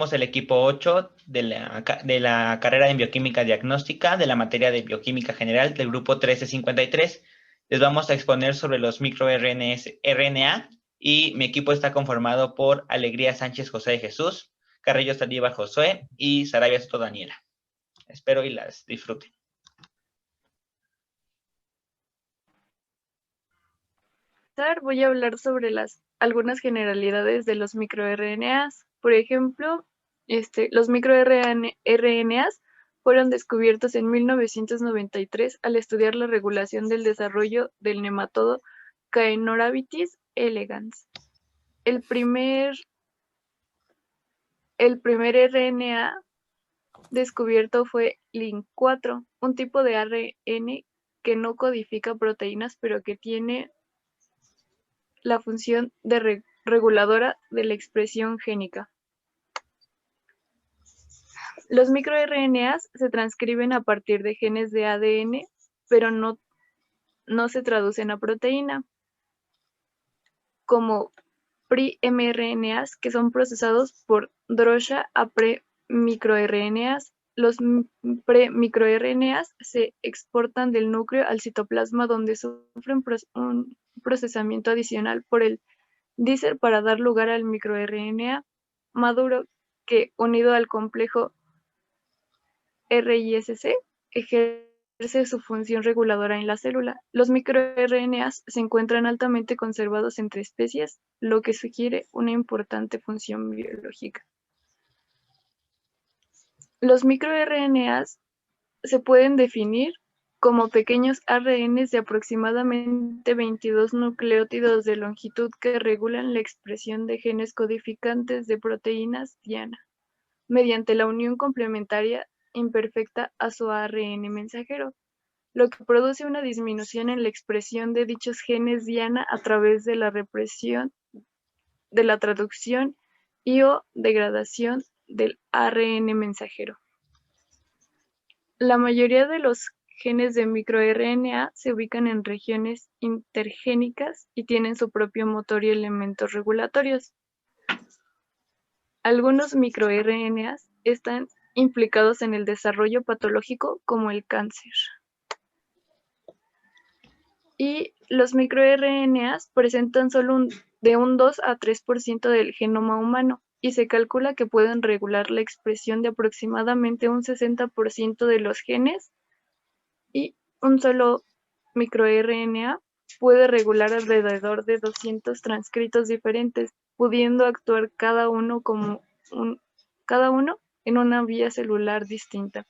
Somos el equipo 8 de la carrera en bioquímica diagnóstica de la materia de bioquímica general del grupo 1353. Les vamos a exponer sobre los microRNA y mi equipo está conformado por Alegría Sánchez José de Jesús, Carrillo Saldívar Josué y Sarabia Soto Daniela. Espero y las disfruten. Voy a hablar sobre algunas generalidades de los microRNAs. Por ejemplo, los microRNAs fueron descubiertos en 1993 al estudiar la regulación del desarrollo del nematodo Caenorhabditis elegans. El primer RNA descubierto fue Lin4, un tipo de ARN que no codifica proteínas, pero que tiene la función de reguladora de la expresión génica. Los microRNAs se transcriben a partir de genes de ADN, pero no se traducen a proteína, como pre-mRNAs, que son procesados por DROSHA a pre-microRNAs. Los pre-microRNAs se exportan del núcleo al citoplasma, donde sufren un procesamiento adicional por el dícer para dar lugar al microRNA maduro, que, unido al complejo RISC, ejerce su función reguladora en la célula. Los microRNAs se encuentran altamente conservados entre especies, lo que sugiere una importante función biológica. Los microRNAs se pueden definir como pequeños ARNs de aproximadamente 22 nucleótidos de longitud que regulan la expresión de genes codificantes de proteínas diana, mediante la unión complementaria imperfecta a su ARN mensajero, lo que produce una disminución en la expresión de dichos genes diana a través de la represión de la traducción y o degradación del ARN mensajero. La mayoría de los genes de microRNA se ubican en regiones intergénicas y tienen su propio motor y elementos regulatorios. Algunos microRNAs están implicados en el desarrollo patológico, como el cáncer. Y los microRNAs presentan solo de un 2 a 3% del genoma humano, y se calcula que pueden regular la expresión de aproximadamente un 60% de los genes, y un solo microRNA puede regular alrededor de 200 transcritos diferentes, pudiendo actuar cada uno en una vía celular distinta,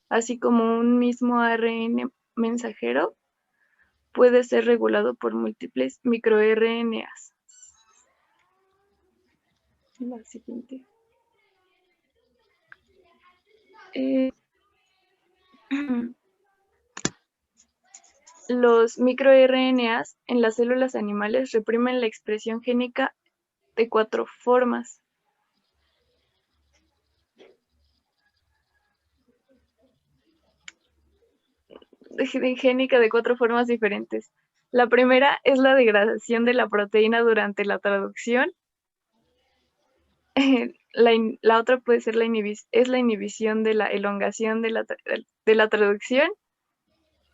así como un mismo ARN mensajero puede ser regulado por múltiples microRNAs. La siguiente. Los microRNAs en las células animales reprimen la expresión génica de 4 formas. Génica de 4 formas diferentes. La primera es la degradación de la proteína durante la traducción. La otra puede ser la inhibición de la elongación de la traducción.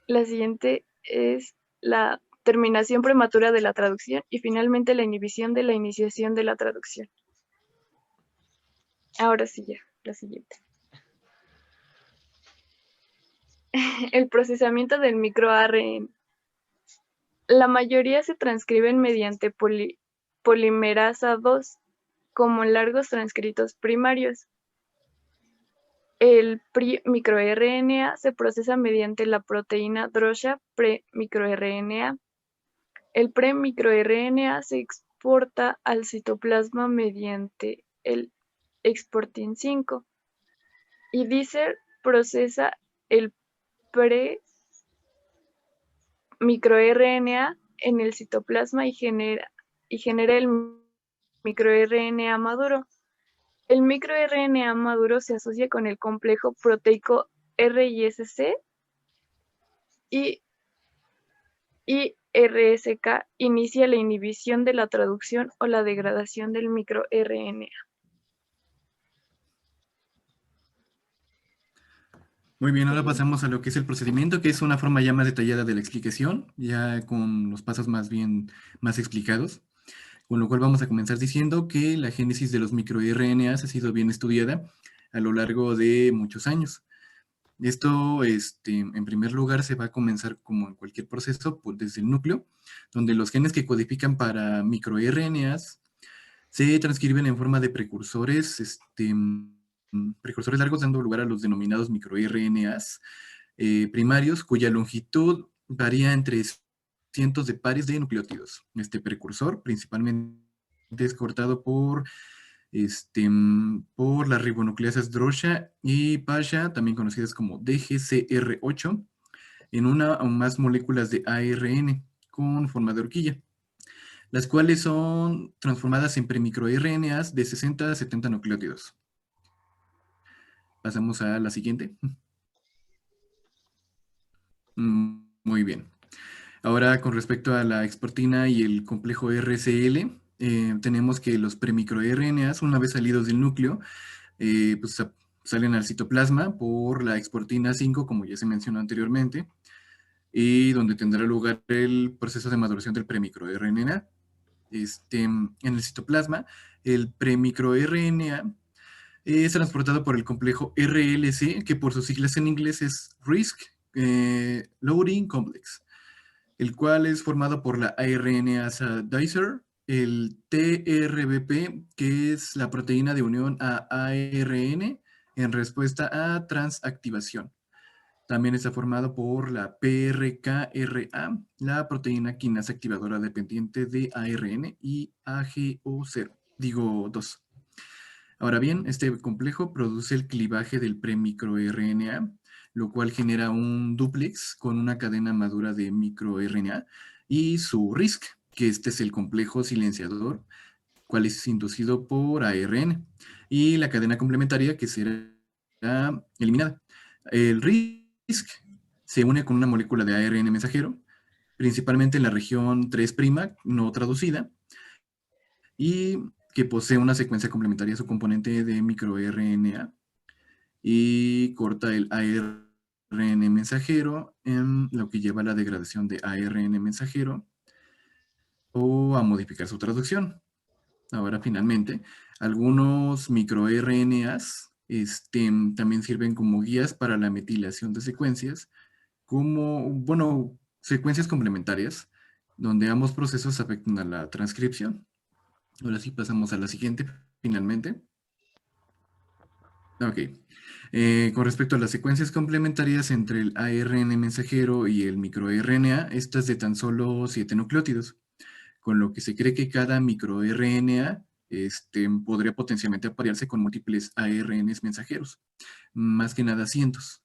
La siguiente es la terminación prematura de la traducción y finalmente la inhibición de la iniciación de la traducción. Ahora sí ya, la siguiente. El procesamiento del microARN. La mayoría se transcriben mediante polimerasa 2, como largos transcritos primarios. El pre-microRNA se procesa mediante la proteína DROSHA pre-microRNA. El pre-microRNA se exporta al citoplasma mediante el exportin 5 y dícer procesa el pre-microRNA en el citoplasma y genera el microRNA maduro. El microRNA maduro se asocia con el complejo proteico RISC y RSK inicia la inhibición de la traducción o la degradación del microRNA. Muy bien, ahora pasamos a lo que es el procedimiento, que es una forma ya más detallada de la explicación, ya con los pasos más explicados. Con lo cual vamos a comenzar diciendo que la génesis de los microRNAs ha sido bien estudiada a lo largo de muchos años. Esto, en primer lugar, se va a comenzar como en cualquier proceso, pues, desde el núcleo, donde los genes que codifican para microRNAs se transcriben en forma de precursores, precursores largos, dando lugar a los denominados microRNAs primarios, cuya longitud varía entre cientos de pares de nucleótidos. Este precursor principalmente es cortado por las ribonucleasas Drosha y Pasha, también conocidas como DGCR8, en una o más moléculas de ARN con forma de horquilla, las cuales son transformadas en premicroRNAs de 60 a 70 nucleótidos. Pasamos a la siguiente. Muy bien. Ahora, con respecto a la exportina y el complejo RCL, tenemos que los premicroRNAs, una vez salidos del núcleo, pues salen al citoplasma por la exportina 5, como ya se mencionó anteriormente, y donde tendrá lugar el proceso de maduración del premicroRNA. En el citoplasma, el premicroRNA es transportado por el complejo RLC, que por sus siglas en inglés es Risk Loading Complex, el cual es formado por la ARNasa dicer, el TRBP, que es la proteína de unión a ARN en respuesta a transactivación. También está formado por la PRKRA, la proteína quinasa activadora dependiente de ARN, y AGO0, digo 2. Ahora bien, este complejo produce el clivaje del premicroRNA, lo cual genera un dúplex con una cadena madura de microRNA y su RISC, que este es el complejo silenciador, cual es inducido por ARN, y la cadena complementaria que será eliminada. El RISC se une con una molécula de ARN mensajero, principalmente en la región 3' no traducida, y que posee una secuencia complementaria a su componente de microRNA y corta el ARN mensajero, en lo que lleva a la degradación de ARN mensajero o a modificar su traducción. Ahora, finalmente, algunos microRNAs también sirven como guías para la metilación de secuencias, secuencias complementarias, donde ambos procesos afectan a la transcripción. Ahora sí pasamos a la siguiente, finalmente. Ok. Con respecto a las secuencias complementarias entre el ARN mensajero y el microRNA, estas de tan solo 7 nucleótidos, con lo que se cree que cada microRNA podría potencialmente aparearse con múltiples ARNs mensajeros, más que nada cientos.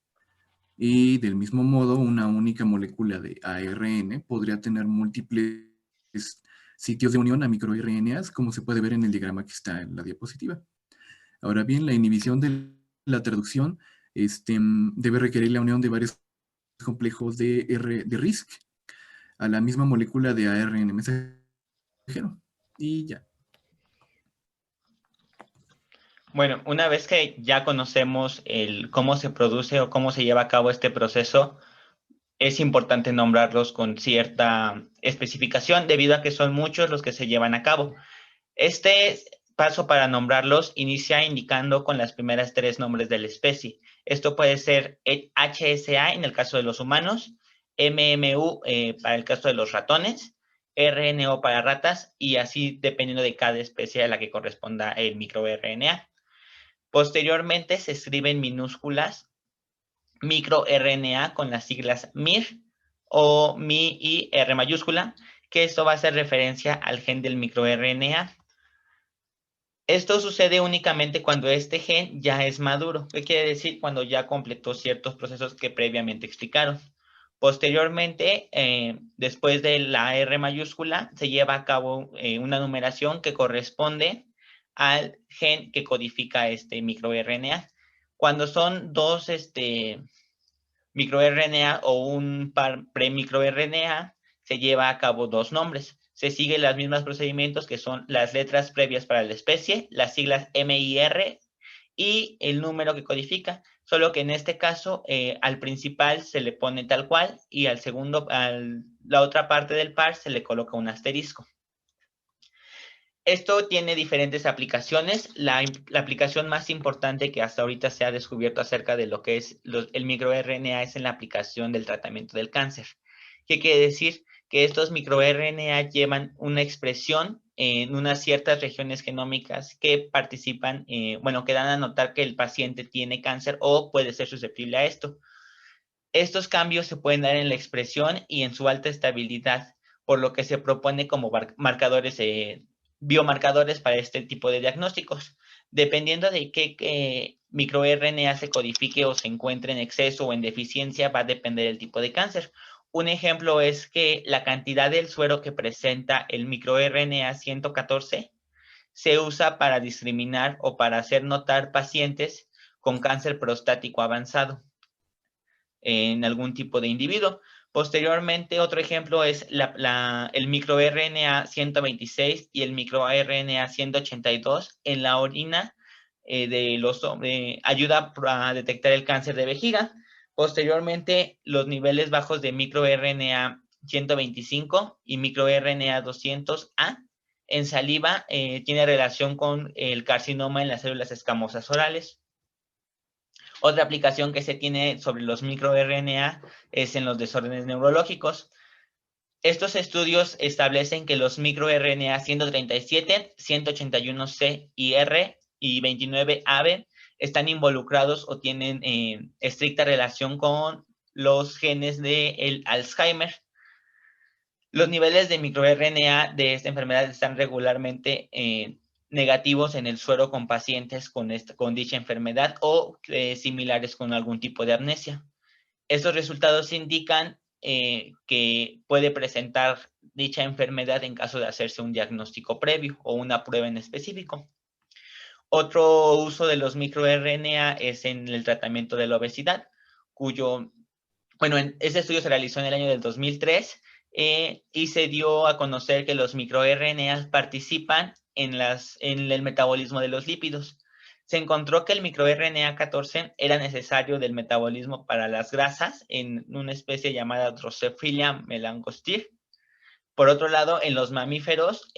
Y del mismo modo, una única molécula de ARN podría tener múltiples sitios de unión a microRNAs, como se puede ver en el diagrama que está en la diapositiva. Ahora bien, la inhibición de la traducción debe requerir la unión de varios complejos de RISC a la misma molécula de ARN mensajero. Y ya. Bueno, una vez que ya conocemos cómo se produce o cómo se lleva a cabo este proceso, es importante nombrarlos con cierta especificación debido a que son muchos los que se llevan a cabo. Este paso para nombrarlos inicia indicando con las primeras 3 nombres de la especie. Esto puede ser HSA en el caso de los humanos, MMU para el caso de los ratones, RNO para ratas y así dependiendo de cada especie a la que corresponda el microRNA. Posteriormente se escriben minúsculas microRNA con las siglas MIR o MI y R mayúscula, que esto va a hacer referencia al gen del microRNA. Esto sucede únicamente cuando este gen ya es maduro. ¿Qué quiere decir? Cuando ya completó ciertos procesos que previamente explicaron. Posteriormente, después de la R mayúscula, se lleva a cabo una numeración que corresponde al gen que codifica este microRNA. Cuando son dos microRNA o un par premicroRNA, se lleva a cabo 2 nombres. Se siguen los mismos procedimientos que son las letras previas para la especie, las siglas MIR y el número que codifica. solo que en este caso al principal se le pone tal cual y al segundo, la otra parte del par se le coloca un asterisco. Esto tiene diferentes aplicaciones. La aplicación más importante que hasta ahorita se ha descubierto acerca de lo que es el microRNA es en la aplicación del tratamiento del cáncer. ¿Qué quiere decir? Que estos microRNA llevan una expresión en unas ciertas regiones genómicas que participan, que dan a notar que el paciente tiene cáncer o puede ser susceptible a esto. Estos cambios se pueden dar en la expresión y en su alta estabilidad, por lo que se propone como marcadores, biomarcadores para este tipo de diagnósticos. Dependiendo de qué microRNA se codifique o se encuentre en exceso o en deficiencia, va a depender del tipo de cáncer. Un ejemplo es que la cantidad del suero que presenta el microRNA 114 se usa para discriminar o para hacer notar pacientes con cáncer prostático avanzado en algún tipo de individuo. Posteriormente, otro ejemplo es el microRNA 126 y el microRNA 182 en la orina de los hombres, ayuda a detectar el cáncer de vejiga. Posteriormente, los niveles bajos de microRNA 125 y microRNA 200A en saliva tiene relación con el carcinoma en las células escamosas orales. Otra aplicación que se tiene sobre los microRNA es en los desórdenes neurológicos. Estos estudios establecen que los microRNA 137, 181C y R y 29AB están involucrados o tienen estricta relación con los genes del Alzheimer. Los niveles de microRNA de esta enfermedad están regularmente negativos en el suero con pacientes con dicha enfermedad o similares con algún tipo de amnesia. Estos resultados indican que puede presentar dicha enfermedad en caso de hacerse un diagnóstico previo o una prueba en específico. Otro uso de los microRNA es en el tratamiento de la obesidad, ese estudio se realizó en el año del 2003 y se dio a conocer que los microRNA participan en el metabolismo de los lípidos. Se encontró que el microRNA 14 era necesario del metabolismo para las grasas en una especie llamada Drosophila melanogaster. Por otro lado, en los mamíferos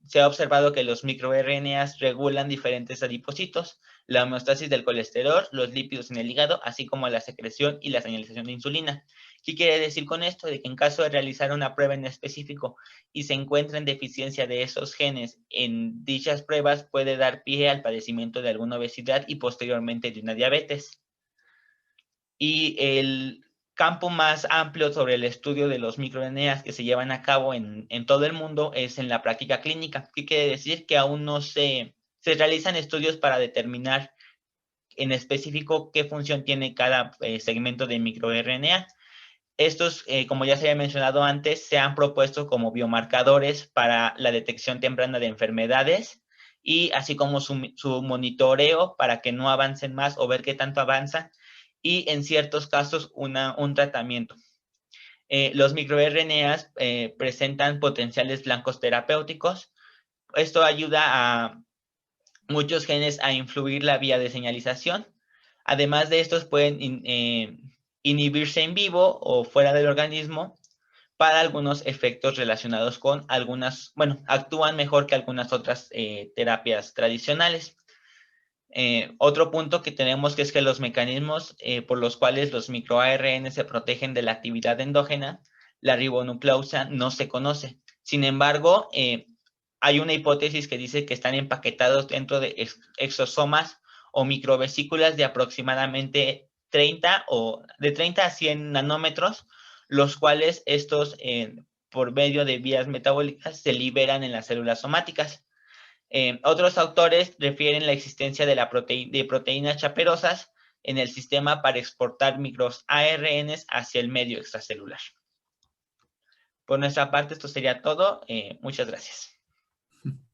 se ha observado que los microRNA regulan diferentes adipocitos, la homeostasis del colesterol, los lípidos en el hígado, así como la secreción y la señalización de insulina. ¿Qué quiere decir con esto? De que en caso de realizar una prueba en específico y se encuentra en deficiencia de esos genes en dichas pruebas, puede dar pie al padecimiento de alguna obesidad y posteriormente de una diabetes. Y el campo más amplio sobre el estudio de los microRNA que se llevan a cabo en todo el mundo es en la práctica clínica. ¿Qué quiere decir? Que aún no se realizan estudios para determinar en específico qué función tiene cada segmento de microRNA. Estos, como ya se había mencionado antes, se han propuesto como biomarcadores para la detección temprana de enfermedades y así como su monitoreo para que no avancen más o ver qué tanto avanzan y en ciertos casos un tratamiento. Los microRNAs presentan potenciales blancos terapéuticos. Esto ayuda a muchos genes a influir la vía de señalización. Además de estos pueden inhibirse en vivo o fuera del organismo para algunos efectos relacionados con actúan mejor que algunas otras terapias tradicionales. Otro punto que tenemos que es que los mecanismos por los cuales los microARN se protegen de la actividad endógena, la ribonucleosa, no se conoce. Sin embargo, hay una hipótesis que dice que están empaquetados dentro de exosomas o microvesículas de aproximadamente 30 a 100 nanómetros, los cuales estos, por medio de vías metabólicas, se liberan en las células somáticas. Otros autores refieren la existencia de proteínas chaperosas en el sistema para exportar microARNs hacia el medio extracelular. Por nuestra parte, esto sería todo. Muchas gracias.